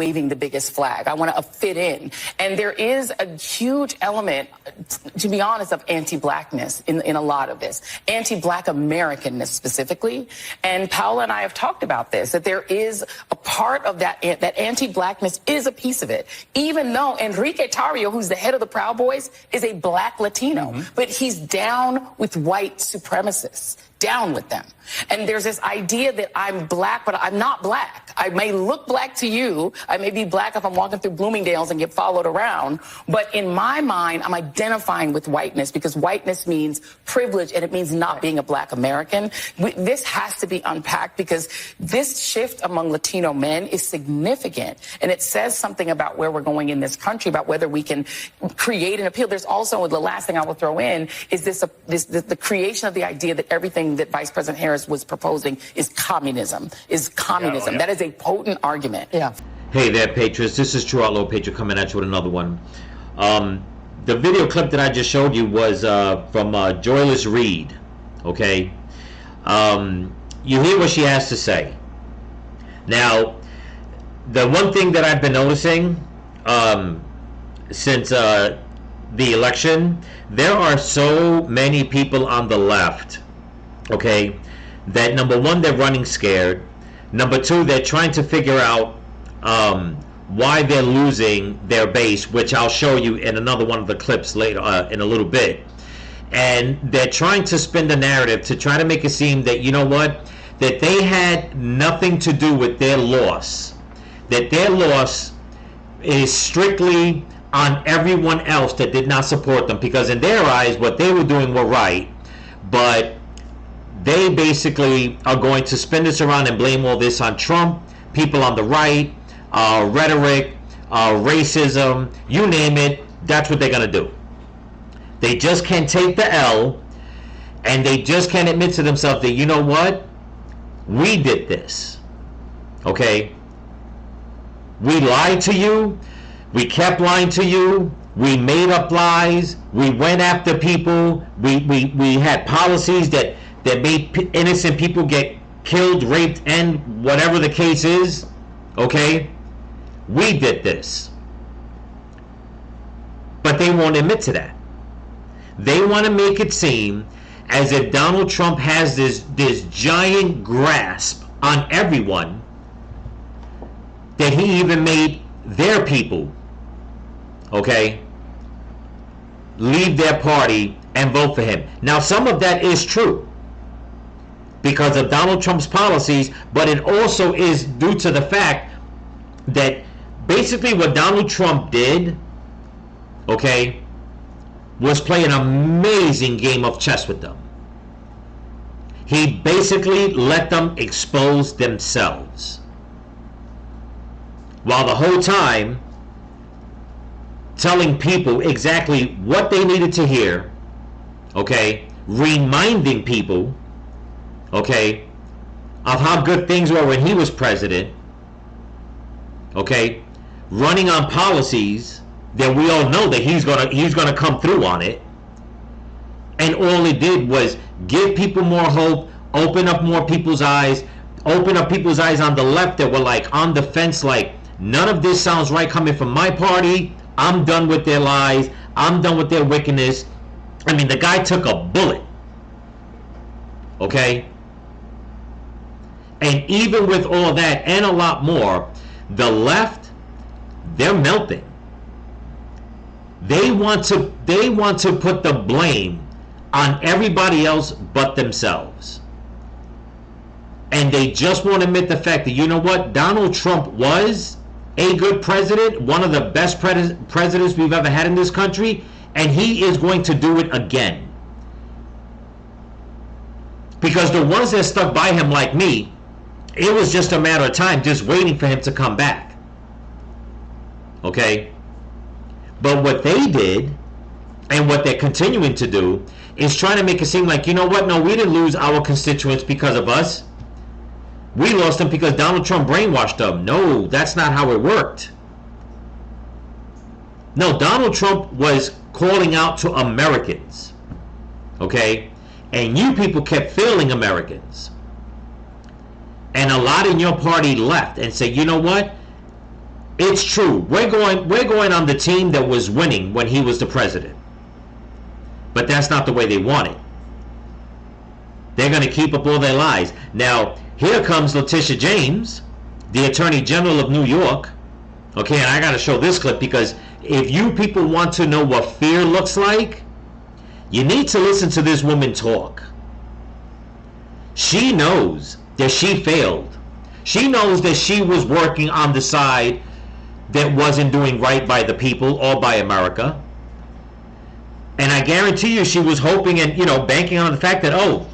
waving the biggest flag. I want to fit in. And there is a huge element, to be honest, of anti-blackness in a lot of this. Anti-black Americanness specifically. And Paola and I have talked about this, that there is a part of that anti-blackness is a piece of it. Even though Enrique Tarrio, who's the head of the Proud Boys, is a black Latino, but he's down with white supremacists. Down with them. And there's this idea that I'm black, but I'm not black. I may look black to you. I may be black if I'm walking through Bloomingdale's and get followed around. But in my mind, I'm identifying with whiteness because whiteness means privilege and it means not being a black American. This has to be unpacked because this shift among Latino men is significant. And it says something about where we're going in this country, about whether we can create an appeal. There's also, the last thing I will throw in is the creation of the idea that everything that Vice President Harris was proposing is communism. Yeah. That is a potent argument. Yeah. Hey there, Patriots. This is True Outlaw Patriot coming at you with another one. The video clip that I just showed you was from Joyless Reed. Okay. You hear what she has to say. Now, the one thing that I've been noticing since the election, there are so many people on the left, okay, that number one, they're running scared. Number two, they're trying to figure out why they're losing their base, which I'll show you in another one of the clips later in a little bit. And they're trying to spin the narrative to try to make it seem that, you know what, that they had nothing to do with their loss. That their loss is strictly on everyone else that did not support them, because in their eyes, what they were doing were right, but they basically are going to spin this around and blame all this on Trump, people on the right, rhetoric, racism, you name it. That's what they're going to do. They just can't take the L, and they just can't admit to themselves that, you know what, we did this. Okay? We lied to you. We kept lying to you. We made up lies. We went after people. We had policies that made innocent people get killed, raped, and whatever the case is. Okay? We did this. But they won't admit to that. They want to make it seem as if Donald Trump has this giant grasp on everyone, that he even made their people, okay, leave their party and vote for him. Now, some of that is true because of Donald Trump's policies, but it also is due to the fact that basically what Donald Trump did, okay, was play an amazing game of chess with them. He basically let them expose themselves, while the whole time telling people exactly what they needed to hear, okay, reminding people, okay, of how good things were when he was president, okay, running on policies that we all know that he's gonna come through on it, and all it did was give people more hope, open up more people's eyes, open up people's eyes on the left that were like on the fence, like none of this sounds right coming from my party. I'm done with their lies. I'm done with their wickedness. I mean, the guy took a bullet. Okay? And even with all that and a lot more, the left, they're melting. They want to put the blame on everybody else but themselves. And they just won't admit the fact that, you know what, Donald Trump was a good president, one of the best presidents we've ever had in this country, and he is going to do it again. Because the ones that stuck by him, like me, it was just a matter of time, just waiting for him to come back. Okay? But what they did, and what they're continuing to do, is trying to make it seem like, you know what, no, we didn't lose our constituents because of us. We lost them because Donald Trump brainwashed them. No, that's not how it worked. No, Donald Trump was calling out to Americans. Okay? And you people kept failing Americans. And a lot in your party left and said, you know what? It's true. We're going on the team that was winning when he was the president. But that's not the way they want it. They're going to keep up all their lies. Now, here comes Letitia James, the Attorney General of New York. Okay, and I got to show this clip because if you people want to know what fear looks like, you need to listen to this woman talk. She knows that she failed. She knows that she was working on the side that wasn't doing right by the people or by America. And I guarantee you she was hoping and, banking on the fact that,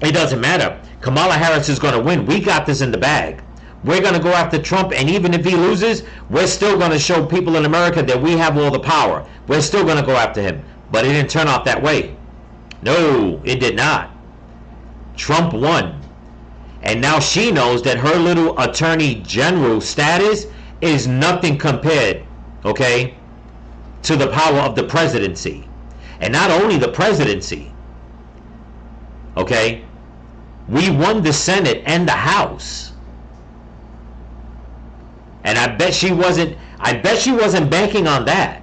it doesn't matter. Kamala Harris is going to win. We got this in the bag. We're going to go after Trump, and even if he loses, we're still going to show people in America that we have all the power. We're still going to go after him. But it didn't turn out that way. No, it did not. Trump won. And now she knows that her little Attorney General status is nothing compared, okay, to the power of the presidency. And not only the presidency, okay, we won the Senate and the House. And I bet she wasn't banking on that.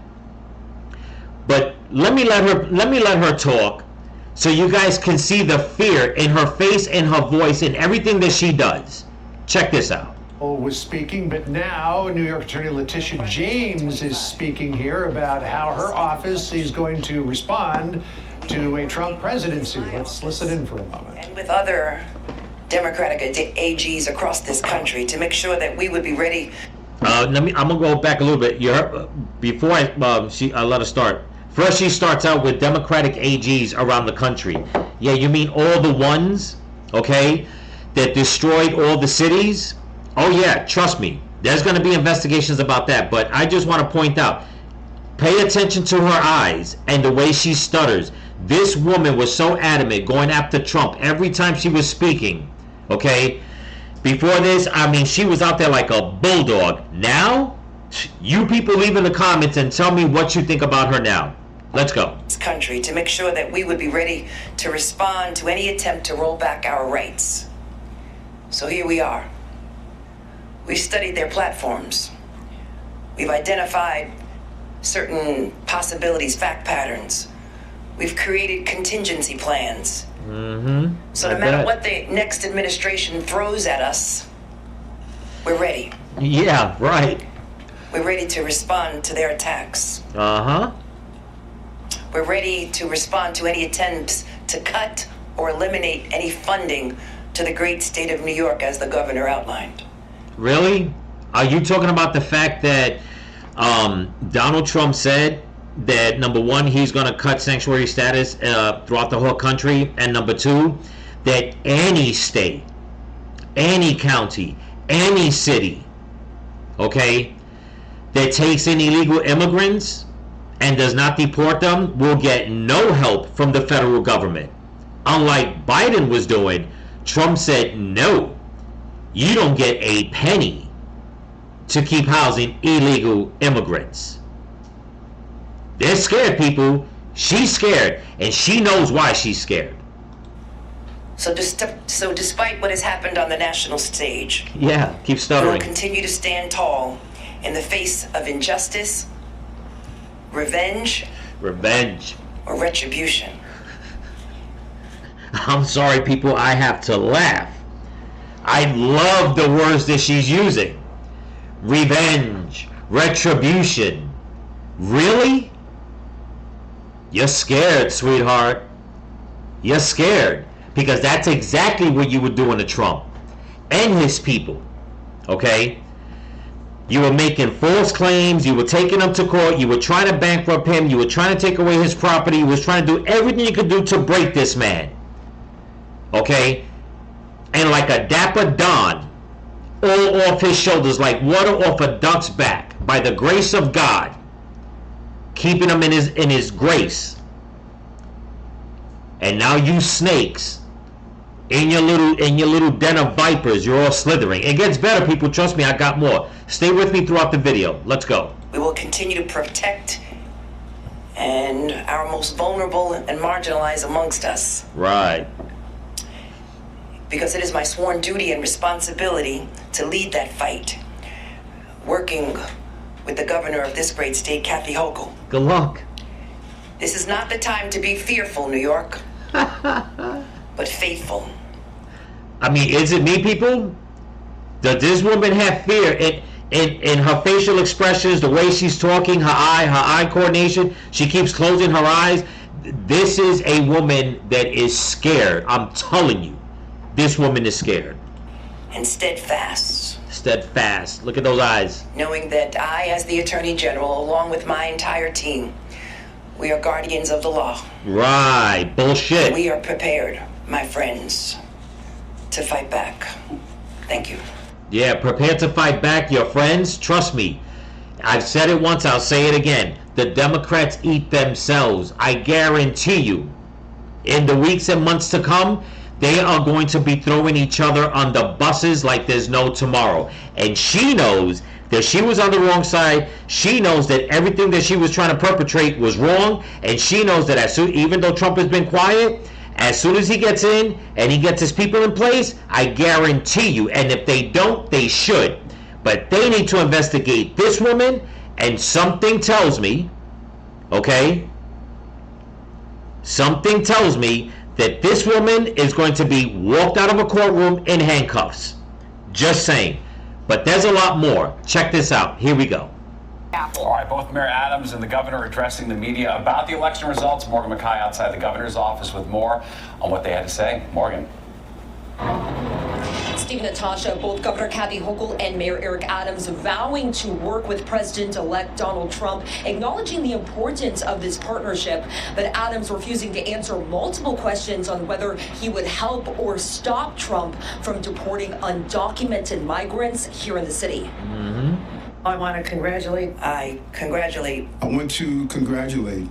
But let me let her talk so you guys can see the fear in her face and her voice and everything that she does. Check this out. Was speaking, but now New York Attorney Letitia James is speaking here about how her office is going to respond to a Trump presidency. Let's listen in for a moment. And with other Democratic AGs across this country to make sure that we would be ready. I'm gonna go back a little bit. Before I let her start. First, she starts out with Democratic AGs around the country. Yeah, you mean all the ones, okay, that destroyed all the cities? Oh yeah, trust me. There's going to be investigations about that. But I just want to point out, pay attention to her eyes and the way she stutters. This woman was so adamant going after Trump every time she was speaking, okay? Before this, she was out there like a bulldog. Now, you people leave in the comments and tell me what you think about her now. Let's go. This country to make sure that we would be ready to respond to any attempt to roll back our rights. So here we are. We've studied their platforms. We've identified certain possibilities, fact patterns. We've created contingency plans. So no matter what the next administration throws at us, we're ready. Yeah, right. We're ready to respond to their attacks. We're ready to respond to any attempts to cut or eliminate any funding to the great state of New York, as the governor outlined. Really? Are you talking about the fact that Donald Trump said that, number one, he's going to cut sanctuary status throughout the whole country, and number two, that any state, any county, any city, okay, that takes in illegal immigrants and does not deport them will get no help from the federal government? Unlike Biden was doing, Trump said, no, you don't get a penny to keep housing illegal immigrants. They're scared, people. She's scared, and she knows why she's scared. So despite what has happened on the national stage, yeah, keep stuttering. we'll continue to stand tall in the face of injustice, revenge, or retribution. I'm sorry, people, I have to laugh. I love the words that she's using. Revenge, retribution. Really? You're scared, sweetheart. You're scared. Because that's exactly what you were doing to Trump and his people. Okay? You were making false claims. You were taking him to court. You were trying to bankrupt him. You were trying to take away his property. You was trying to do everything you could do to break this man. Okay? And like a dapper Don, all off his shoulders, like water off a duck's back, by the grace of God, keeping him in his grace. And now you snakes, in your little den of vipers, you're all slithering. It gets better, people. Trust me, I got more. Stay with me throughout the video. Let's go. We will continue to protect and our most vulnerable and marginalized amongst us. Right. Because it is my sworn duty and responsibility to lead that fight, working with the governor of this great state, Kathy Hochul. Good luck. This is not the time to be fearful, New York, but faithful. I mean, is it me, people? Does this woman have fear in her facial expressions, the way she's talking, her eye coordination? She keeps closing her eyes. This is a woman that is scared. I'm telling you, this woman is scared. And steadfast. Steadfast. Look at those eyes. Knowing that I, as the Attorney General, along with my entire team, we are guardians of the law. Right. Bullshit. We are prepared, my friends, to fight back. Thank you. Yeah, prepare to fight back, your friends. Trust me. I've said it once, I'll say it again. The Democrats eat themselves. I guarantee you, in the weeks and months to come, they are going to be throwing each other on the buses like there's no tomorrow. And she knows that she was on the wrong side. She knows that everything that she was trying to perpetrate was wrong. And she knows that even though Trump has been quiet, as soon as he gets in and he gets his people in place, I guarantee you, and if they don't, they should. But they need to investigate this woman, and something tells me, okay, something tells me that this woman is going to be walked out of a courtroom in handcuffs. Just saying. But there's a lot more. Check this out. Here we go. All right, both Mayor Adams and the governor addressing the media about the election results. Morgan McKay outside the governor's office with more on what they had to say. Morgan. Steve, Natasha, both Governor Kathy Hochul and Mayor Eric Adams vowing to work with President-elect Donald Trump, acknowledging the importance of this partnership, but Adams refusing to answer multiple questions on whether he would help or stop Trump from deporting undocumented migrants here in the city. I want to congratulate. I want to congratulate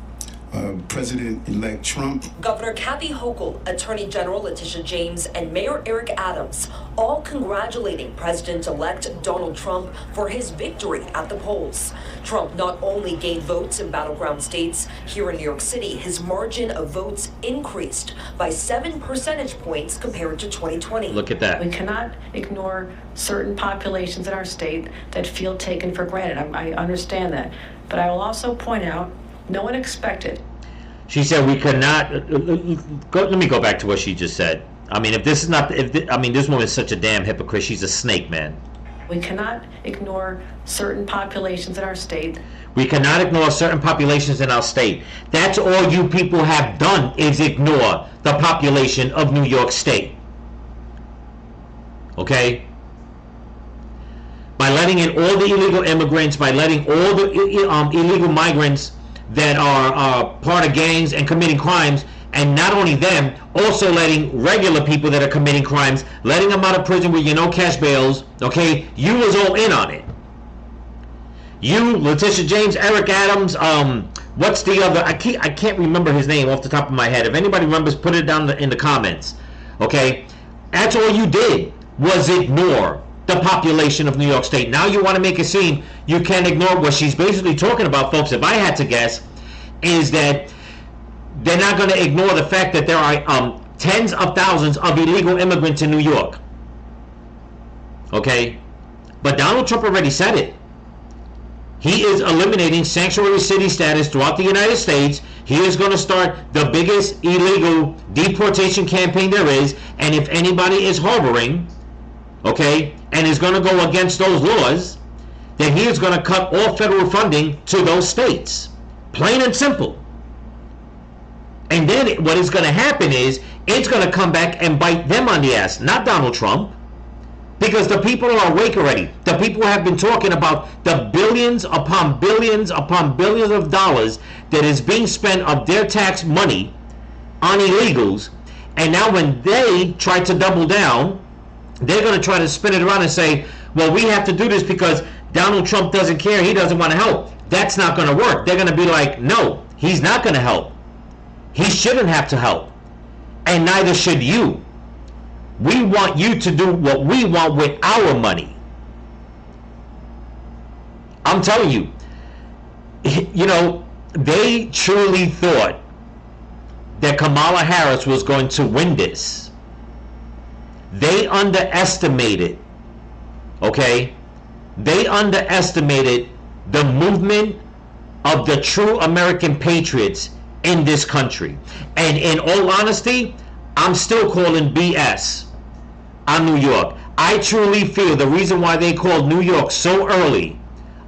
President-elect Trump. Governor Kathy Hochul, Attorney General Letitia James, and Mayor Eric Adams all congratulating President-elect Donald Trump for his victory at the polls. Trump not only gained votes in battleground states, here in New York City, his margin of votes increased by 7 percentage points compared to 2020. Look at that. We cannot ignore certain populations in our state that feel taken for granted. I understand that. But I will also point out, no one expected. She said we could not. Let me go back to what she just said. I mean, if this is not, this woman is such a damn hypocrite. She's a snake, man. We cannot ignore certain populations in our state. We cannot ignore certain populations in our state. That's all you people have done is ignore the population of New York State. Okay? By letting in all the illegal immigrants, by letting all the illegal migrants that are part of gangs and committing crimes, and not only them, also letting regular people that are committing crimes, letting them out of prison with no cash bails, okay? You was all in on it. You, Letitia James, Eric Adams, what's the other? I can't remember his name off the top of my head. If anybody remembers, put it down in the comments, okay? That's all you did was ignore the population of New York State. Now you want to make it seem you can't ignore what she's basically talking about, folks, if I had to guess, is that they're not going to ignore the fact that there are tens of thousands of illegal immigrants in New York. Okay? But Donald Trump already said it. He is eliminating sanctuary city status throughout the United States. He is going to start the biggest illegal deportation campaign there is, and if anybody is harboring, okay, and is going to go against those laws, then he is going to cut all federal funding to those states. Plain and simple. And then what is going to happen is it's going to come back and bite them on the ass, not Donald Trump. Because the people are awake already. The people have been talking about the billions upon billions upon billions of dollars that is being spent of their tax money on illegals. And now when they try to double down, they're going to try to spin it around and say, well, we have to do this because Donald Trump doesn't care. He doesn't want to help. That's not going to work. They're going to be like, no, he's not going to help. He shouldn't have to help. And neither should you. We want you to do what we want with our money. I'm telling you, they truly thought that Kamala Harris was going to win this. They underestimated, okay? They underestimated the movement of the true American patriots in this country. And in all honesty, I'm still calling BS on New York. I truly feel the reason why they called New York so early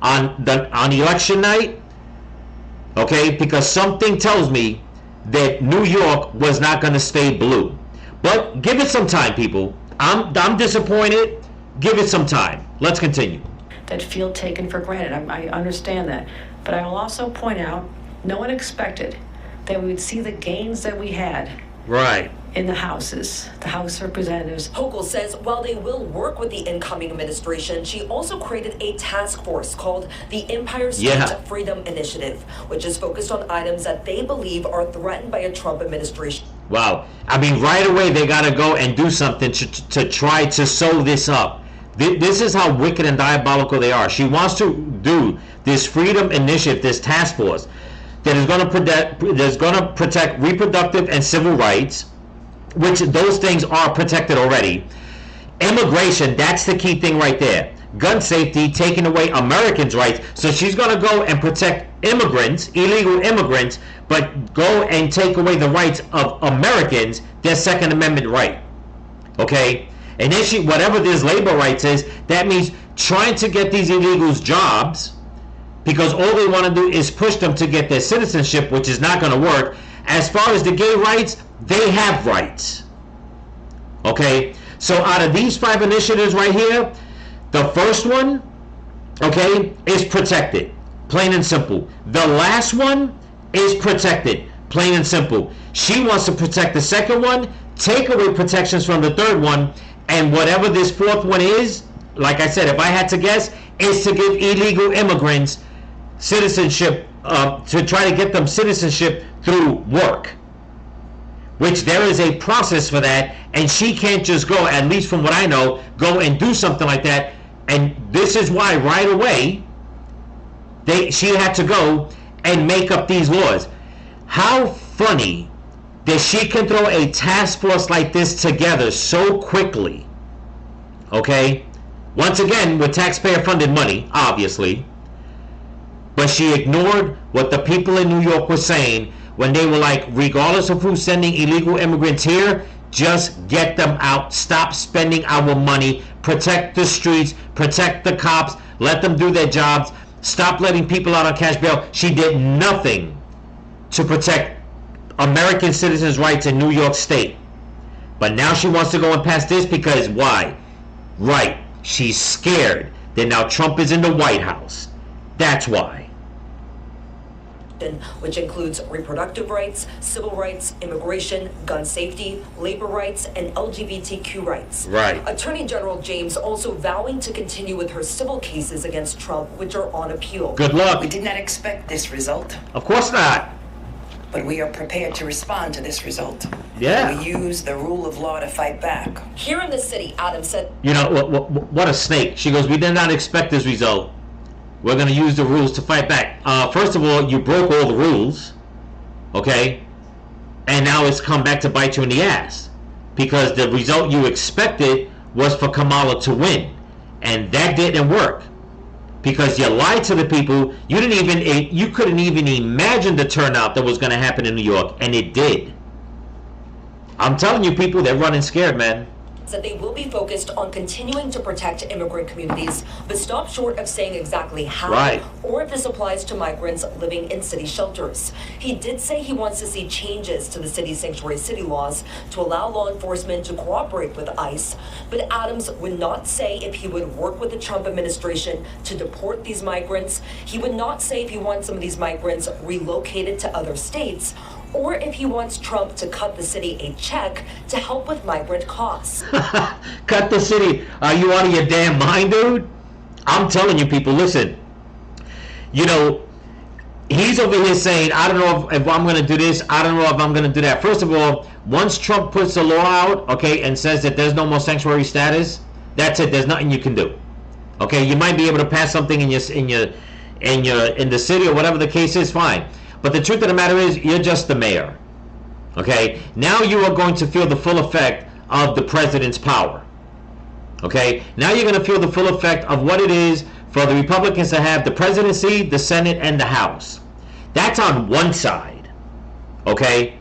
on election night, okay, because something tells me that New York was not going to stay blue. But give it some time, people. I'm disappointed. Give it some time. Let's continue. That feel taken for granted. I understand that. But I will also point out, no one expected that we would see the gains that we had Right. in the houses, the House of Representatives. Hochul says while they will work with the incoming administration, she also created a task force called the Empire State Freedom Initiative, which is focused on items that they believe are threatened by a Trump administration. Wow. I mean, right away, they got to go and do something to try to sew this up. This is how wicked and diabolical they are. She wants to do this Freedom Initiative, this task force, that is going to protect reproductive and civil rights, which those things are protected already. Immigration, that's the key thing right there. Gun safety, taking away Americans' rights. So she's going to go and protect immigrants, illegal immigrants, but go and take away the rights of Americans, their Second Amendment right. Okay? And then whatever this labor rights is, that means trying to get these illegals jobs, because all they want to do is push them to get their citizenship, which is not going to work. As far as the gay rights, they have rights. Okay? So out of these 5 initiatives right here, the first one, okay, is protected. Plain and simple. The last one is protected. Plain and simple. She wants to protect the second one, take away protections from the third one, and whatever this fourth one is, like I said, if I had to guess, is to give illegal immigrants citizenship, to try to get them citizenship through work, which there is a process for that, and she can't just go, at least from what I know, go and do something like that. And this is why right away she had to go and make up these laws. How funny that she can throw a task force like this together so quickly, okay? Once again, with taxpayer-funded money, obviously. But she ignored what the people in New York were saying when they were like, regardless of who's sending illegal immigrants here, just get them out. Stop spending our money. Protect the streets. Protect the cops. Let them do their jobs. Stop letting people out on cash bail. She did nothing to protect American citizens' rights in New York State. But now she wants to go and pass this because why? Right. She's scared that now Trump is in the White House. That's why. Which includes reproductive rights, civil rights, immigration, gun safety, labor rights, and LGBTQ rights. Right. Attorney General James also vowing to continue with her civil cases against Trump, which are on appeal. Good luck. We did not expect this result, Of course not. but we are prepared to respond to this result. Yeah. We use the rule of law to fight back. Here in the city, Adams said, You know, what a snake. She goes, we did not expect this result. We're going to use the rules to fight back. First of all, you broke all the rules, okay? And now it's come back to bite you in the ass. Because the result you expected was for Kamala to win. And that didn't work. Because you lied to the people. You couldn't even imagine the turnout that was going to happen in New York. And it did. I'm telling you, people, they're running scared, man. said they will be focused on continuing to protect immigrant communities, but stop short of saying exactly how or if this applies to migrants living in city shelters. He did say he wants to see changes to the city's sanctuary city laws to allow law enforcement to cooperate with ICE, but Adams would not say if he would work with the Trump administration to deport these migrants. He would not say if he wants some of these migrants relocated to other states, or if he wants Trump to cut the city a check to help with migrant costs. Cut the city. Are you out of your damn mind, dude? I'm telling you, people, listen. You know, he's over here saying, I don't know if I'm going to do this. I don't know if I'm going to do that. First of all, once Trump puts the law out, okay, and says that there's no more sanctuary status, that's it. There's nothing you can do. Okay, you might be able to pass something in the city or whatever the case is, fine. But the truth of the matter is, you're just the mayor. Okay? Now you are going to feel the full effect of the president's power. Okay? Now you're going to feel the full effect of what it is for the Republicans to have the presidency, the Senate, and the House. That's on one side, okay?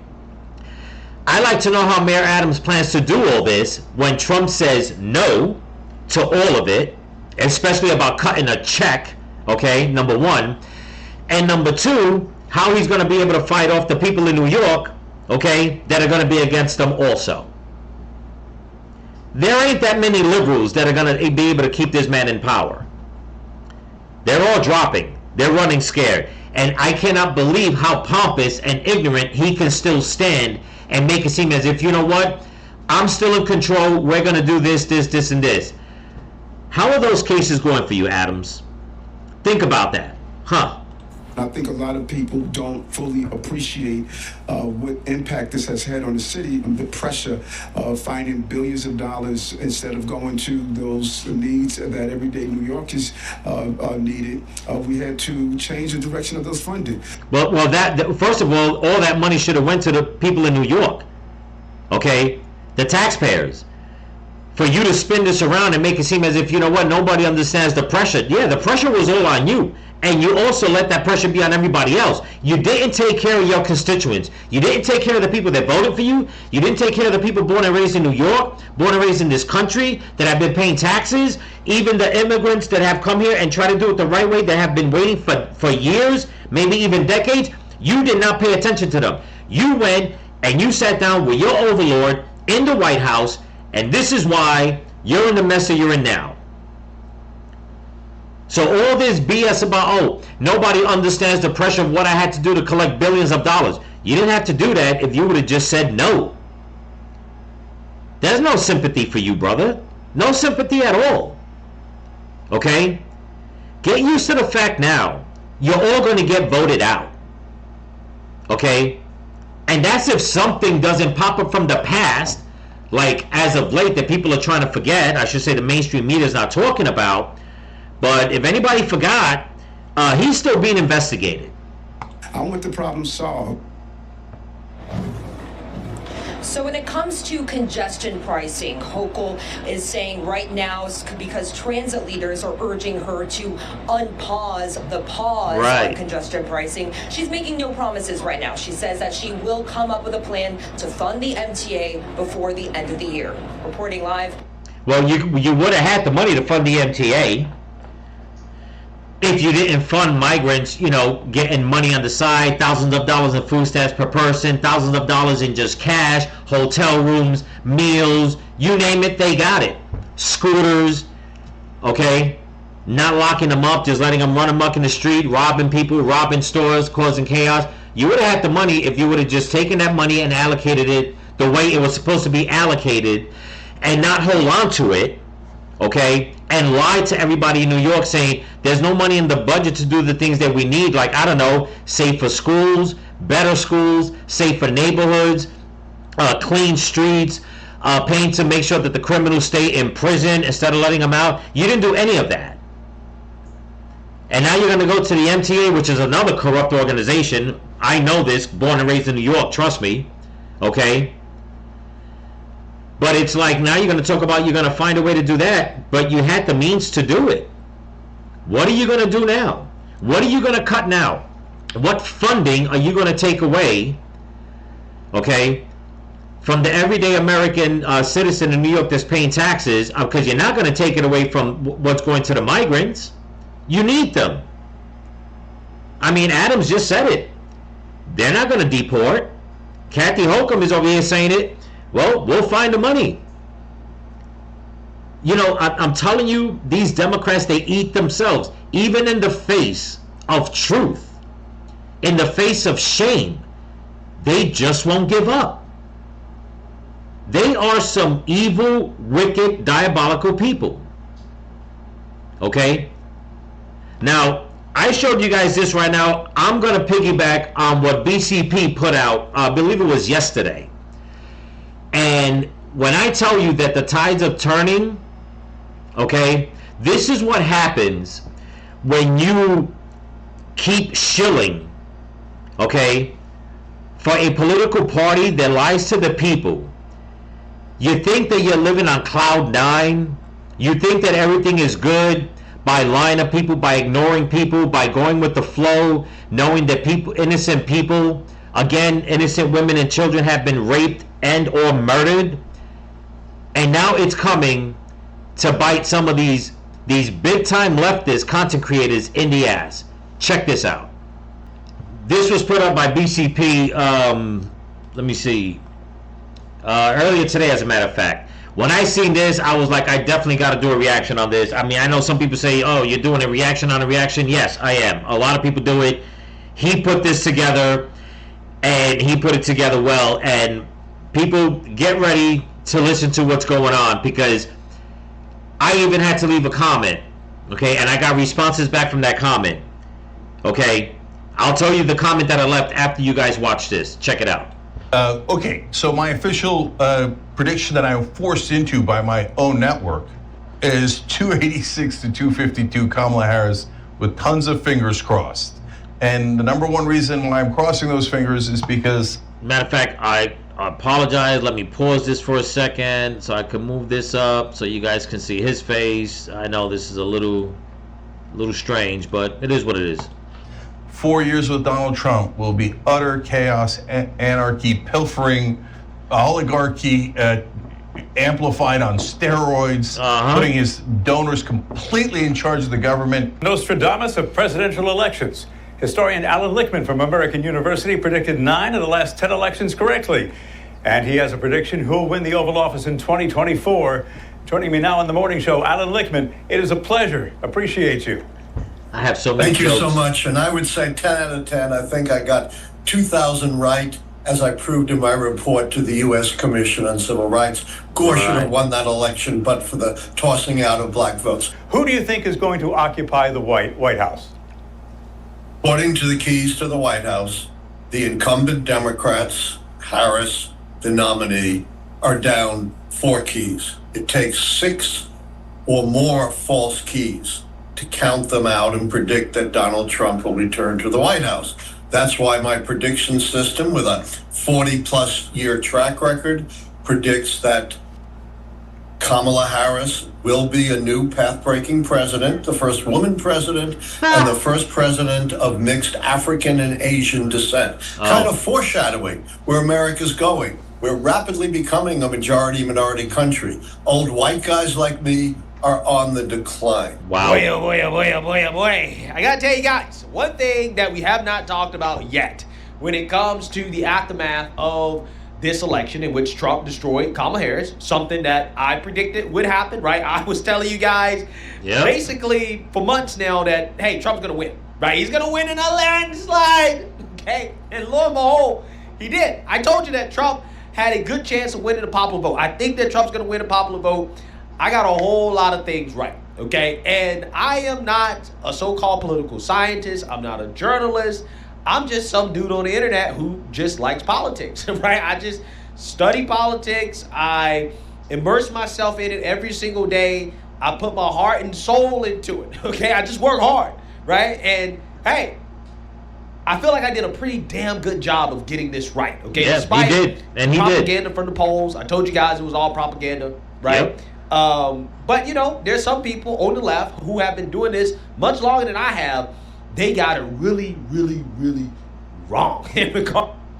I'd like to know how Mayor Adams plans to do all this when Trump says no to all of it, especially about cutting a check, okay, number one. And number two, how he's going to be able to fight off the people in New York, okay, that are going to be against them also. There ain't that many liberals that are going to be able to keep this man in power. They're all dropping. They're running scared. And I cannot believe how pompous and ignorant he can still stand and make it seem as if, you know what, I'm still in control. We're going to do this, this, this, and this. How are those cases going for you, Adams? Think about that. Huh? I think a lot of people don't fully appreciate what impact this has had on the city, and the pressure of finding billions of dollars instead of going to those needs that everyday New Yorkers needed. We had to change the direction of those funding. Well, that first of all that money should have went to the people in New York, okay, the taxpayers. For you to spin this around and make it seem as if, you know what, nobody understands the pressure. Yeah, the pressure was all on you. And you also let that pressure be on everybody else. You didn't take care of your constituents. You didn't take care of the people that voted for you. You didn't take care of the people born and raised in New York, born and raised in this country, that have been paying taxes. Even the immigrants that have come here and try to do it the right way, that have been waiting for years, maybe even decades. You did not pay attention to them. You went and you sat down with your overlord in the White House, and this is why you're in the mess that you're in now. So all this BS about, oh, nobody understands the pressure of what I had to do to collect billions of dollars. You didn't have to do that if you would have just said no. There's no sympathy for you, brother. No sympathy at all. Okay? Get used to the fact now, you're all going to get voted out. Okay? And that's if something doesn't pop up from the past, like as of late that people are trying to forget. I should say the mainstream media is not talking about. But if anybody forgot, he's still being investigated. I want the problem solved. So when it comes to congestion pricing, Hochul is saying right now, because transit leaders are urging her to unpause the pause on congestion pricing, she's making no promises right now. She says that she will come up with a plan to fund the MTA before the end of the year. Reporting live. Well, you would have had the money to fund the MTA. If you didn't fund migrants, you know, getting money on the side, thousands of dollars in food stamps per person, thousands of dollars in just cash, hotel rooms, meals, you name it, they got it. Scooters, okay? Not locking them up, just letting them run amok in the street, robbing people, robbing stores, causing chaos. You would have had the money if you would have just taken that money and allocated it the way it was supposed to be allocated and not hold on to it, okay? And lied to everybody in New York saying there's no money in the budget to do the things that we need, like, I don't know, safer schools, better schools, safer neighborhoods, clean streets, paying to make sure that the criminals stay in prison instead of letting them out. You didn't do any of that. And now you're going to go to the MTA, which is another corrupt organization. I know this, born and raised in New York, trust me, okay? But it's like now you're going to talk about you're going to find a way to do that, but you had the means to do it. What are you going to do now? What are you going to cut now? What funding are you going to take away, okay, from the everyday American citizen in New York that's paying taxes? Because you're not going to take it away from what's going to the migrants. You need them. I mean, Adams just said it. They're not going to deport. Kathy Hochul is over here saying it. Well, we'll find the money. You know, I'm telling you, these Democrats, they eat themselves. Even in the face of truth, in the face of shame, they just won't give up. They are some evil, wicked, diabolical people. Okay? Now, I showed you guys this right now. I'm going to piggyback on what BCP put out, I believe it was yesterday. And when I tell you that the tides are turning, okay, this is what happens when you keep shilling, okay, for a political party that lies to the people. You think that you're living on cloud nine. You think that everything is good. by lying to people, by ignoring people, by going with the flow, knowing that people, innocent people, again, innocent women and children have been raped and or murdered. And now it's coming to bite some of these big time leftist content creators in the ass. Check this out. This was put up by BCP, let me see, earlier today, as a matter of fact. When I seen this, I was like, I definitely got to do a reaction on this. I mean, I know some people say, oh, you're doing a reaction on a reaction. Yes, I am. A lot of people do it. He put this together, and he put it together well. And people, get ready to listen to what's going on, because I even had to leave a comment, okay? And I got responses back from that comment, okay? I'll tell you the comment that I left after you guys watch this. Check it out. Okay, so my official prediction that I'm forced into by my own network is 286 to 252 Kamala Harris with tons of fingers crossed. And the number one reason why I'm crossing those fingers is because... Matter of fact, I apologize. Let me pause this for a second so I can move this up so you guys can see his face. I know this is a little strange, but it is what it is. 4 years with Donald Trump will be utter chaos, anarchy, pilfering, oligarchy amplified on steroids, putting his donors completely in charge of the government. Nostradamus of presidential elections. Historian Alan Lichtman from American University predicted 9 of the last 10 elections correctly. And he has a prediction who'll win the Oval Office in 2024. Joining me now on the morning show, Alan Lichtman. It is a pleasure. Appreciate you. I have so many Thank you jokes. so much. And I would say 10 out of 10. I think I got 2,000 right, as I proved in my report to the U.S. Commission on Civil Rights. Gore should have won that election, but for the tossing out of black votes. Who do you think is going to occupy the White House? According to the keys to the White House, the incumbent Democrats, Harris, the nominee, are down 4 keys. It takes 6 or more false keys to count them out and predict that Donald Trump will return to the White House. That's why my prediction system, with a 40-plus year track record, predicts that Kamala Harris will be a new path-breaking president, the first woman president, and the first president of mixed African and Asian descent. Kind of foreshadowing where America's going. We're rapidly becoming a majority-minority country. Old white guys like me are on the decline. Wow. Boy, oh boy, oh boy, oh boy, oh boy. I gotta tell you guys, one thing that we have not talked about yet when it comes to the aftermath of this election in which Trump destroyed Kamala Harris, something that I predicted would happen, right? I was telling you guys basically for months now that, hey, Trump's gonna win, right? He's gonna win in a landslide, okay? And lo and behold, he did. I told you that Trump had a good chance of winning the popular vote. I think that Trump's gonna win a popular vote. I got a whole lot of things right, okay? And I am not a so-called political scientist. I'm not a journalist. I'm just some dude on the internet who just likes politics, right? I just study politics. I immerse myself in it every single day. I put my heart and soul into it, okay? I just work hard, right? And hey, I feel like I did a pretty damn good job of getting this right, okay? Yeah, despite he did, and he propaganda did. from the polls. I told you guys it was all propaganda, right? Yep. But you know, there's some people on the left who have been doing this much longer than I have. They got it really, really, really wrong.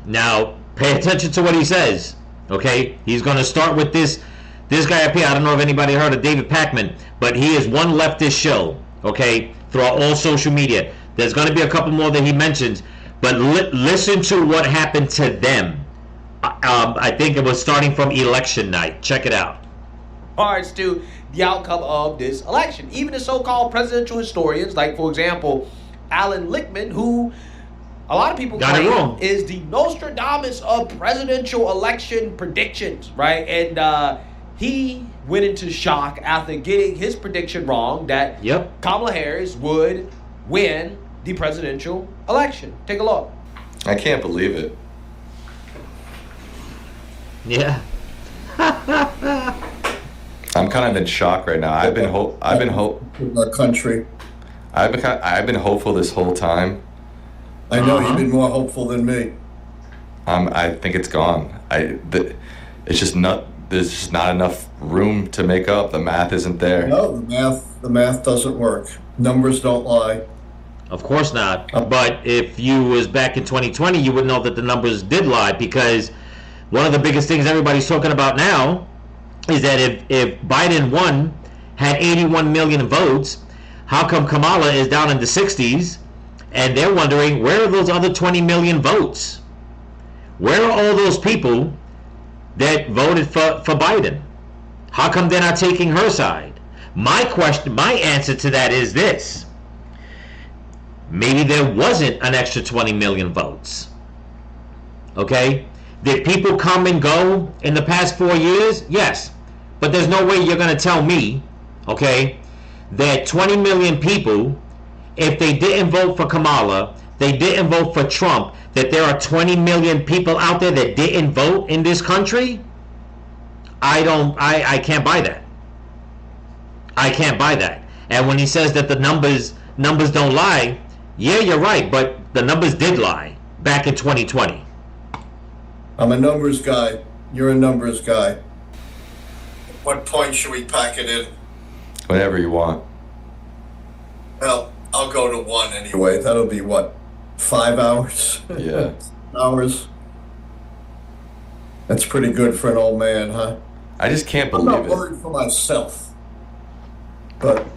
Now, pay attention to what he says, okay? He's going to start with this guy up here. I don't know if anybody heard of David Pakman, but he is one leftist show, okay, throughout all social media. There's going to be a couple more that he mentions, but listen to what happened to them. I think it was starting from election night. Check it out. Regards to the outcome of this election. Even the so-called presidential historians, like, for example, Alan Lichtman, who a lot of people claim is the Nostradamus of presidential election predictions, right? And he went into shock after getting his prediction wrong that Kamala Harris would win the presidential election. Take a look. I can't believe it. Yeah. I'm kind of in shock right now. I've been our country. I've been hopeful this whole time. I know you've been more hopeful than me. I think it's gone. It's just not. There's just not enough room to make up. The math isn't there. No, the math doesn't work. Numbers don't lie. Of course not. But if you was back in 2020, you would know that the numbers did lie, because one of the biggest things everybody's talking about now is that if Biden won, had 81 million votes, how come Kamala is down in the 60s? And they're wondering, where are those other 20 million votes? Where are all those people that voted for Biden? How come they're not taking her side? My answer to that is this. Maybe there wasn't an extra 20 million votes. Okay? Did people come and go in the past 4 years? Yes. But there's no way you're going to tell me, okay, that 20 million people, if they didn't vote for Kamala, they didn't vote for Trump, that there are 20 million people out there that didn't vote in this country? I can't buy that. I can't buy that. And when he says that the numbers don't lie, yeah, you're right, but the numbers did lie back in 2020. I'm a numbers guy. You're a numbers guy. What point should we pack it in? Whatever you want. Well, I'll go to 1 anyway. That'll be what, 5 hours? Yeah. Hours. That's pretty good for an old man, huh? I just can't I'm believe not worried for myself, but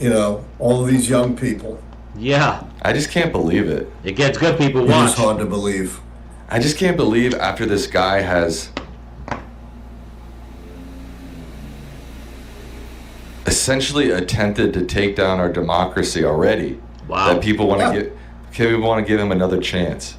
all of these young people. Yeah. I just can't believe it. It gets good, people It watch. is hard to believe. I just can't believe after this guy has essentially attempted to take down our democracy already. Wow. That people want to give him another chance.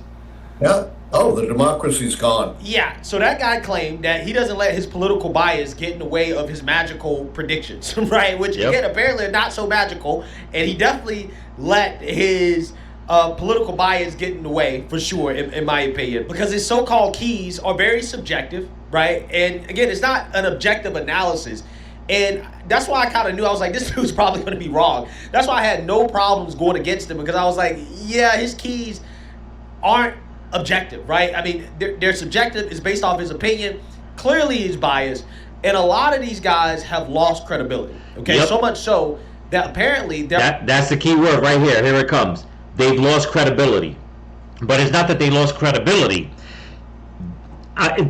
Yeah. Oh, the democracy's gone. Yeah, so that guy claimed that he doesn't let his political bias get in the way of his magical predictions, right? Which, again, apparently are not so magical. And he definitely let his political bias get in the way, for sure, in my opinion. Because his so-called keys are very subjective, right? And, again, it's not an objective analysis. And that's why I kind of knew, I was like, this dude's probably going to be wrong. That's why I had no problems going against him, because I was like, yeah, his keys aren't objective, right? I mean, they're subjective. It's based off his opinion. Clearly he's biased. And a lot of these guys have lost credibility. Okay, so much so that apparently that's the key word right here. Here it comes. They've lost credibility. But it's not that they lost credibility.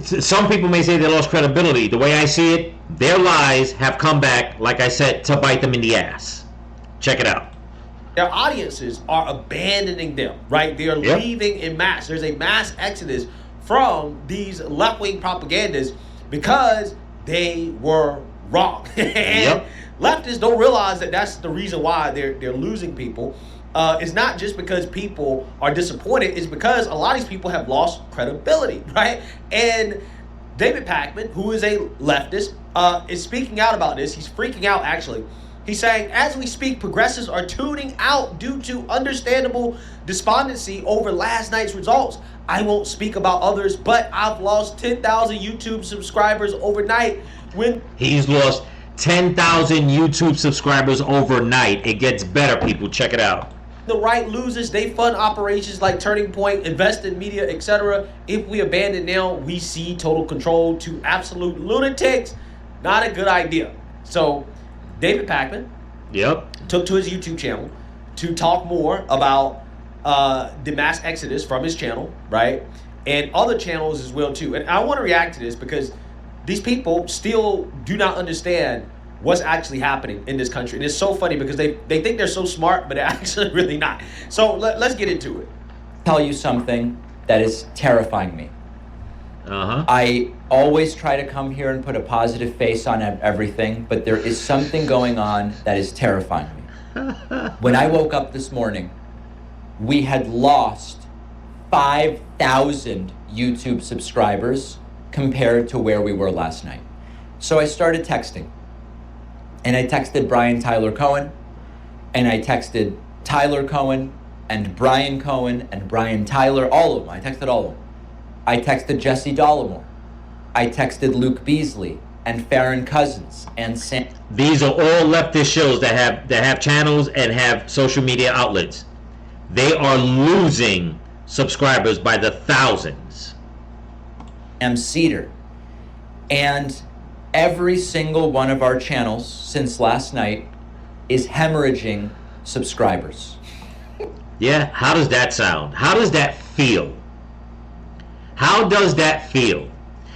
Some people may say they lost credibility. The way I see it, their lies have come back, like I said, to bite them in the ass. Check it out. their audiences are abandoning them, right? They are leaving in mass. There's a mass exodus from these left-wing propagandists because they were wrong. And leftists don't realize that that's the reason why they're losing people. It's not just because people are disappointed. It's because a lot of these people have lost credibility, right? And David Pakman, who is a leftist, is speaking out about this. He's freaking out, actually. He's saying, as we speak, progressives are tuning out due to understandable despondency over last night's results. I won't speak about others, but I've lost 10,000 YouTube subscribers overnight. When he's lost 10,000 YouTube subscribers overnight. It gets better, people. Check it out. The right loses. They fund operations like Turning Point, invest in media, etc. If we abandon now, we see total control to absolute lunatics. Not a good idea. So David Pakman took to his YouTube channel to talk more about the mass exodus from his channel, right? And other channels as well too. And I want to react to this because these people still do not understand what's actually happening in this country. And it's so funny because they think they're so smart, but they're actually really not. So let's get into it. Tell you something that is terrifying me. I always try to come here and put a positive face on everything, but there is something going on that is terrifying me. When I woke up this morning, we had lost 5,000 YouTube subscribers compared to where we were last night. So I started texting. And I texted Brian Tyler Cohen, and I texted Tyler Cohen, and Brian Cohen, and Brian Tyler, all of them. I texted all of them. I texted Jesse Dollemore. I texted Luke Beasley, and Farron Cousins, and Sam. These are all leftist shows that have channels and have social media outlets. They are losing subscribers by the thousands. Cedar. And every single one of our channels since last night is hemorrhaging subscribers. Yeah, how does that sound? How does that feel? How does that feel?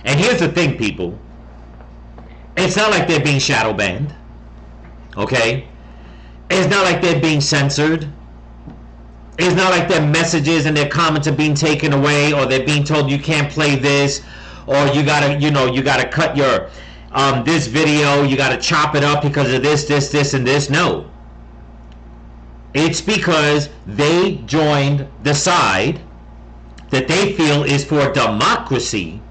And here's the thing, people. It's not like they're being shadow banned. Okay? It's not like they're being censored. It's not like their messages and their comments are being taken away, or they're being told you can't play this, or you gotta cut your this video, you gotta chop it up because of this, and this. No. It's because they joined the side that they feel is for democracy,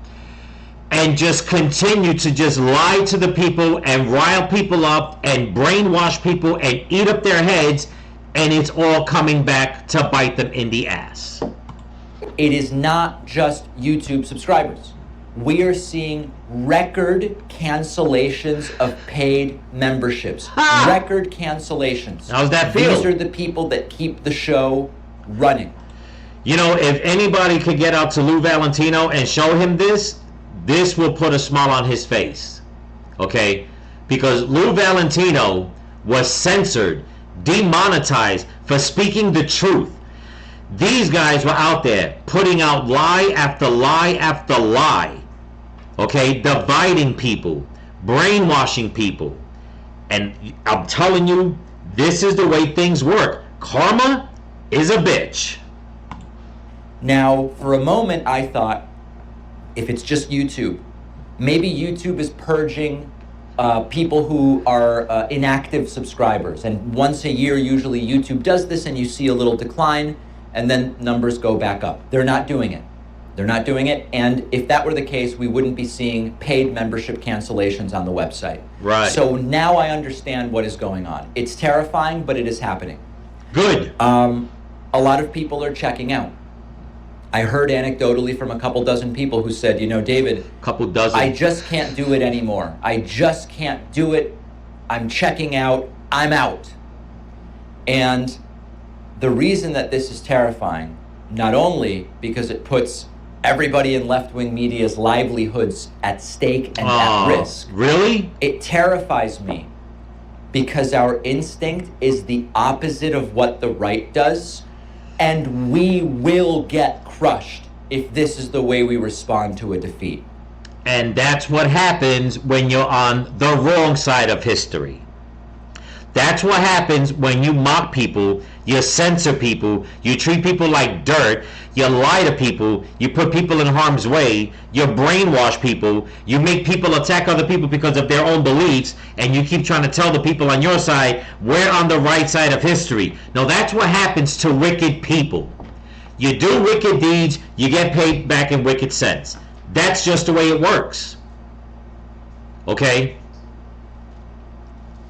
and just continue to just lie to the people and rile people up and brainwash people and eat up their heads, and it's all coming back to bite them in the ass. It is not just YouTube subscribers. We are seeing record cancellations of paid memberships. Record cancellations. How's that feel? These are the people that keep the show running. You know, if anybody could get out to Lou Valentino and show him this will put a smile on his face. Okay? Because Lou Valentino was censored, demonetized for speaking the truth. These guys were out there putting out lie after lie after lie. Okay? Dividing people, brainwashing people. And I'm telling you, this is the way things work. Karma is a bitch. Now, for a moment, I thought, if it's just YouTube, maybe YouTube is purging people who are inactive subscribers. And once a year, usually YouTube does this, and you see a little decline, and then numbers go back up. They're not doing it. They're not doing it. And if that were the case, we wouldn't be seeing paid membership cancellations on the website. Right. So now I understand what is going on. It's terrifying, but it is happening. Good. A lot of people are checking out. I heard anecdotally from a couple dozen people who said, you know, David, I just can't do it anymore. I just can't do it. I'm checking out. I'm out. And the reason that this is terrifying, not only because it puts everybody in left-wing media's livelihoods at stake and at risk. Really? It terrifies me because our instinct is the opposite of what the right does. And we will get crushed if this is the way we respond to a defeat. And that's what happens when you're on the wrong side of history. That's what happens when you mock people, you censor people, you treat people like dirt, you lie to people, you put people in harm's way, you brainwash people, you make people attack other people because of their own beliefs, and you keep trying to tell the people on your side, we're on the right side of history. No, that's what happens to wicked people. You do wicked deeds, you get paid back in wicked cents. That's just the way it works. Okay?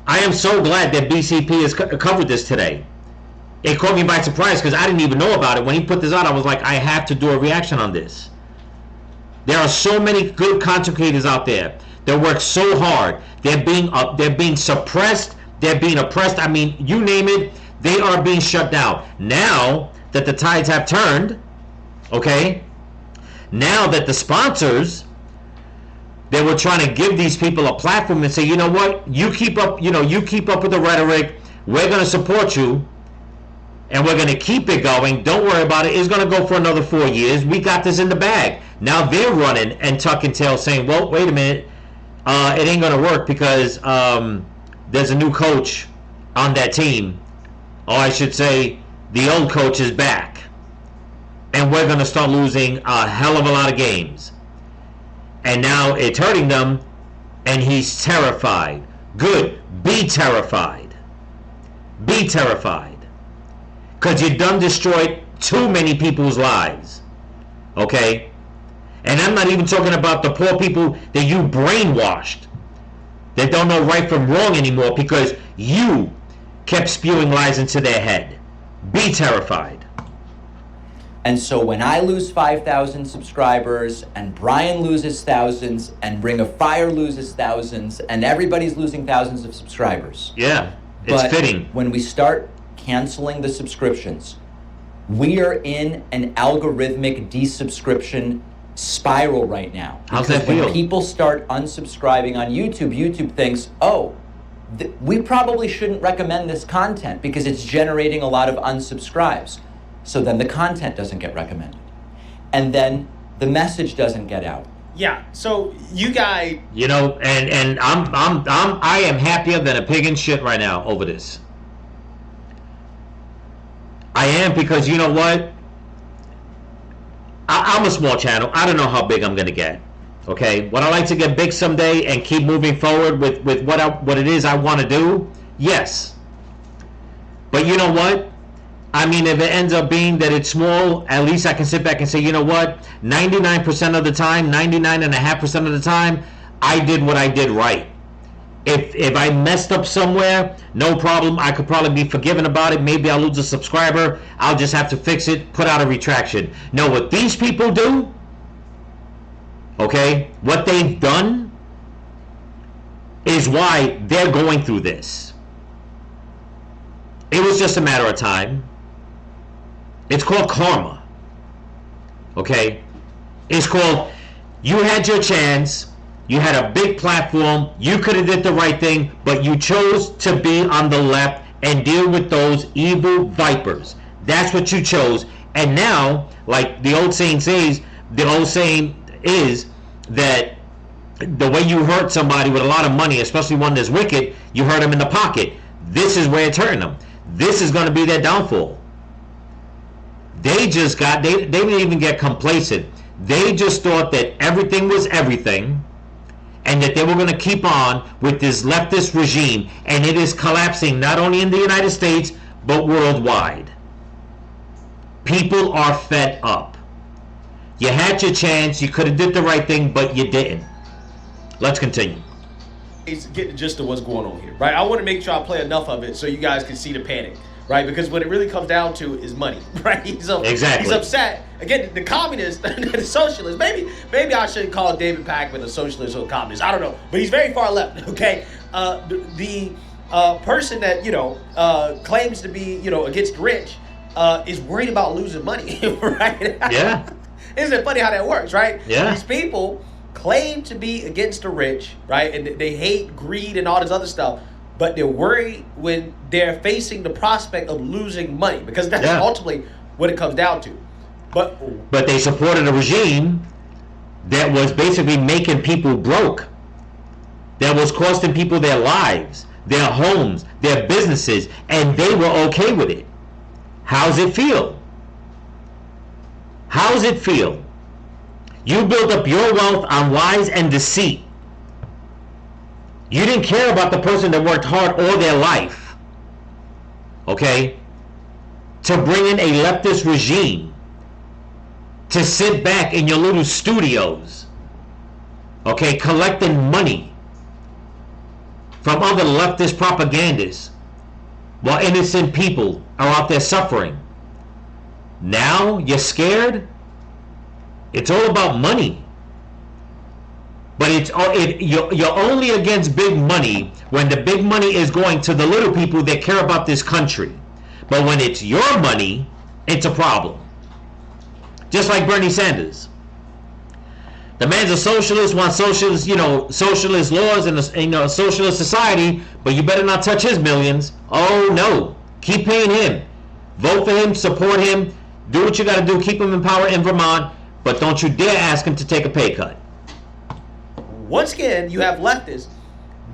I am so glad that BCP has covered this today. It caught me by surprise because I didn't even know about it. When he put this out, I was like, I have to do a reaction on this. There are so many good content creators out there that work so hard. They're being suppressed. They're being oppressed. I mean, you name it, they are being shut down. Now that the tides have turned, okay, now that the sponsors, they were trying to give these people a platform and say, you know what, you keep up with the rhetoric, we're going to support you, and we're going to keep it going, don't worry about it, it's going to go for another 4 years, we got this in the bag. Now they're running and tucking tail saying, well, wait a minute, it ain't going to work because there's a new coach on that team, or I should say, the old coach is back, and we're going to start losing a hell of a lot of games. And now it's hurting them, and he's terrified. Good. Be terrified. Be terrified. Because you done destroyed too many people's lives. Okay? And I'm not even talking about the poor people that you brainwashed, that don't know right from wrong anymore because you kept spewing lies into their head. Be terrified. And so when I lose 5,000 subscribers, and Brian loses thousands, and Ring of Fire loses thousands, and everybody's losing thousands of subscribers. Yeah, it's fitting. When we start canceling the subscriptions, we are in an algorithmic desubscription spiral right now. How's that Because when feel? people start unsubscribing on YouTube, YouTube thinks, oh, we probably shouldn't recommend this content because it's generating a lot of unsubscribes. So then the content doesn't get recommended. And then the message doesn't get out. Yeah, so you guys, You know, and I am happier than a pig in shit right now over this. I am, because you know what? I'm a small channel. I don't know how big I'm gonna get. Okay, would I like to get big someday and keep moving forward with what it is I want to do? Yes. But you know what? I mean, if it ends up being that it's small, at least I can sit back and say, you know what? 99% of the time, 99.5% of the time, I did what I did right. If I messed up somewhere, no problem. I could probably be forgiven about it. Maybe I'll lose a subscriber. I'll just have to fix it, put out a retraction. No, what these people do, okay, what they've done is why they're going through this. It was just a matter of time. It's called karma. Okay? It's called, you had your chance, you had a big platform, you could have did the right thing, but you chose to be on the left and deal with those evil vipers. That's what you chose. And now, like the old saying says, the old saying is that the way you hurt somebody with a lot of money, especially one that's wicked, you hurt them in the pocket. This is where it's hurting them. This is going to be their downfall. They just got, they didn't even get complacent. They just thought that everything was everything and that they were going to keep on with this leftist regime, and it is collapsing not only in the United States but worldwide. People are fed up. You had your chance, you could have did the right thing, but you didn't. Let's continue. get the gist of what's going on here, right? I want to make sure I play enough of it so you guys can see the panic, right? Because what it really comes down to is money, right? Exactly. He's upset. Again, the communist, the socialist. Maybe I shouldn't call David Pakman a socialist or a communist. I don't know, but he's very far left. Okay, the person that claims to be against the rich is worried about losing money, right? Yeah. Isn't it funny how that works, right? Yeah. These people claim to be against the rich, right? And they hate greed and all this other stuff, but they're worried when they're facing the prospect of losing money, because that's ultimately what it comes down to. But they supported a regime that was basically making people broke, that was costing people their lives, their homes, their businesses, and they were okay with it. How's it feel? How's it feel? You built up your wealth on lies and deceit. You didn't care about the person that worked hard all their life, okay, to bring in a leftist regime, to sit back in your little studios, okay, collecting money from other leftist propagandists while innocent people are out there suffering. Now you're scared? It's all about money. But you're only against big money when the big money is going to the little people that care about this country. But when it's your money, it's a problem. Just like Bernie Sanders. The man's a socialist, wants socialist, socialist laws and a socialist society, but you better not touch his millions. Oh no. Keep paying him. Vote for him, support him, do what you gotta do, keep him in power in Vermont, but don't you dare ask him to take a pay cut. Once again, you have leftists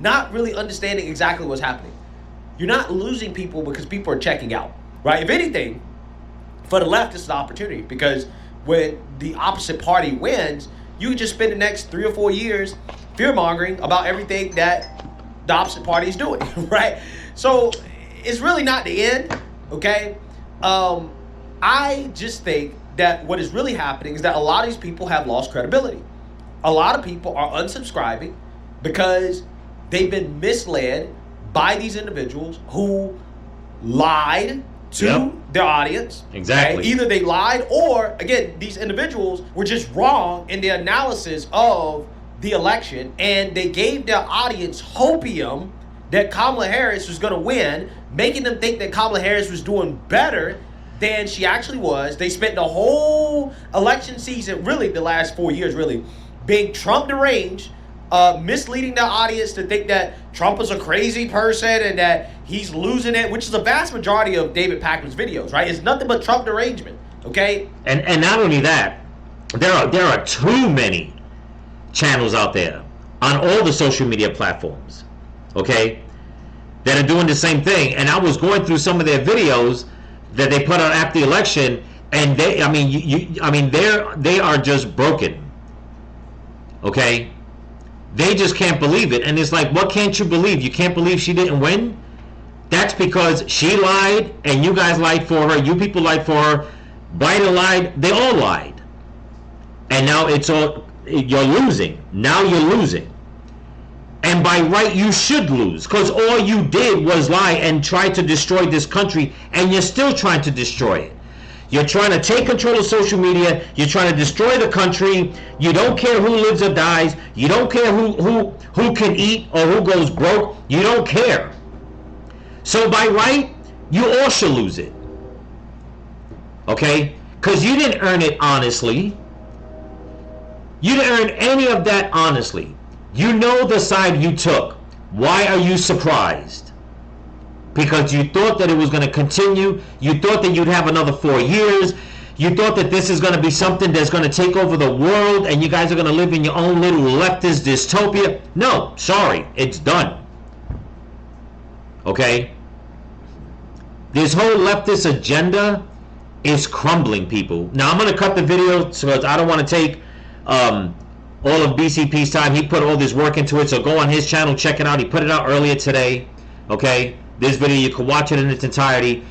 not really understanding exactly what's happening. You're not losing people because people are checking out, right? If anything, for the left, it's an opportunity, because when the opposite party wins, you can just spend the next 3 or 4 years fear-mongering about everything that the opposite party is doing, right? So it's really not the end, okay? I just think that what is really happening is that a lot of these people have lost credibility. A lot of people are unsubscribing because they've been misled by these individuals who lied to their audience. Exactly. Right? Either they lied, or again, these individuals were just wrong in their analysis of the election, and they gave their audience hopium that Kamala Harris was going to win, making them think that Kamala Harris was doing better than she actually was. They spent the whole election season, really the last 4 years, really, being Trump deranged, misleading the audience to think that Trump is a crazy person and that he's losing it, which is the vast majority of David Pakman's videos, right? It's nothing but Trump derangement, okay? And not only that, there are too many channels out there on all the social media platforms, okay, that are doing the same thing. And I was going through some of their videos that they put out after the election, and they, I mean, they are just broken, okay? They just can't believe it. And it's like, what can't you believe? You can't believe she didn't win? That's because she lied, and you guys lied for her. You people lied for her. Biden lied. They all lied. And now you're losing. Now you're losing. And by right, you should lose, because all you did was lie and try to destroy this country, and you're still trying to destroy it. You're trying to take control of social media. You're trying to destroy the country. You don't care who lives or dies. You don't care who can eat or who goes broke. You don't care. So by right, you all should lose it. Okay? Because you didn't earn it honestly. You didn't earn any of that honestly. You know the side you took. Why are you surprised? Because you thought that it was going to continue. You thought that you'd have another 4 years. You thought that this is going to be something that's going to take over the world and you guys are going to live in your own little leftist dystopia. No, sorry, it's done. Okay? This whole leftist agenda is crumbling, people. Now, I'm going to cut the video because I don't want to take all of BCP's time. He put all this work into it, so go on his channel, check it out. He put it out earlier today. Okay? This video, you can watch it in its entirety.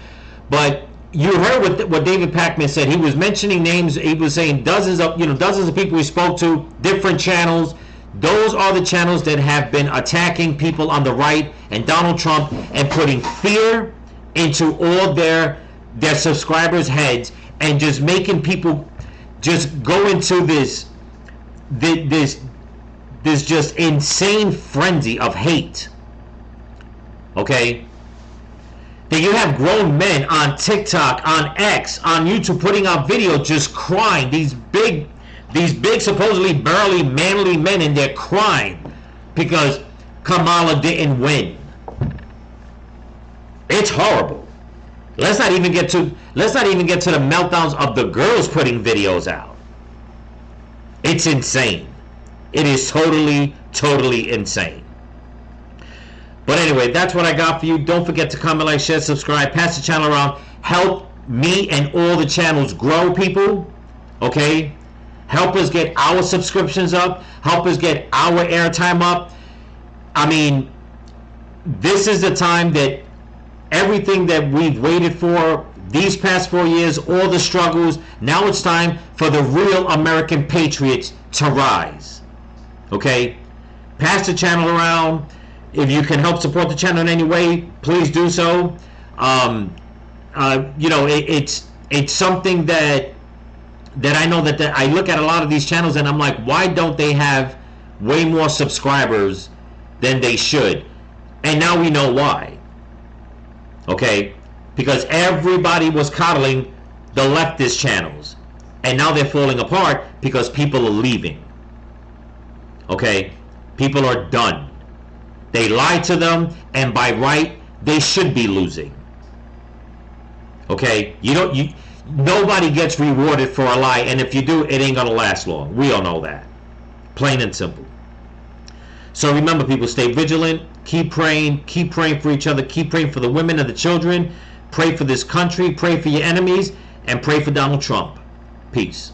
But you heard what David Pakman said. He was mentioning names. He was saying dozens of people he spoke to, different channels. Those are the channels that have been attacking people on the right and Donald Trump and putting fear into all their subscribers' heads and just making people just go into this just insane frenzy of hate. Okay? That you have grown men on TikTok, on X, on YouTube putting out videos just crying. These big supposedly burly manly men, and they're crying because Kamala didn't win. It's horrible. Let's not even get to the meltdowns of the girls putting videos out. It's insane. It is totally insane. But anyway, that's what I got for you. Don't forget to comment, like, share, subscribe, pass the channel around. Help me and all the channels grow, people. Okay? Help us get our subscriptions up. Help us get our airtime up. I mean, this is the time that everything that we've waited for these past 4 years, all the struggles, now it's time for the real American patriots to rise. Okay? Pass the channel around. If you can help support the channel in any way, please do so. It's something that I know that I look at a lot of these channels and I'm like, why don't they have way more subscribers than they should? And now we know why. Okay? Because everybody was coddling the leftist channels. And now they're falling apart because people are leaving. Okay? People are done. They lied to them, and by right, they should be losing. Okay? Nobody gets rewarded for a lie, and if you do, it ain't gonna last long. We all know that. Plain and simple. So remember, people, stay vigilant, keep praying for each other, keep praying for the women and the children, pray for this country, pray for your enemies, and pray for Donald Trump. Peace.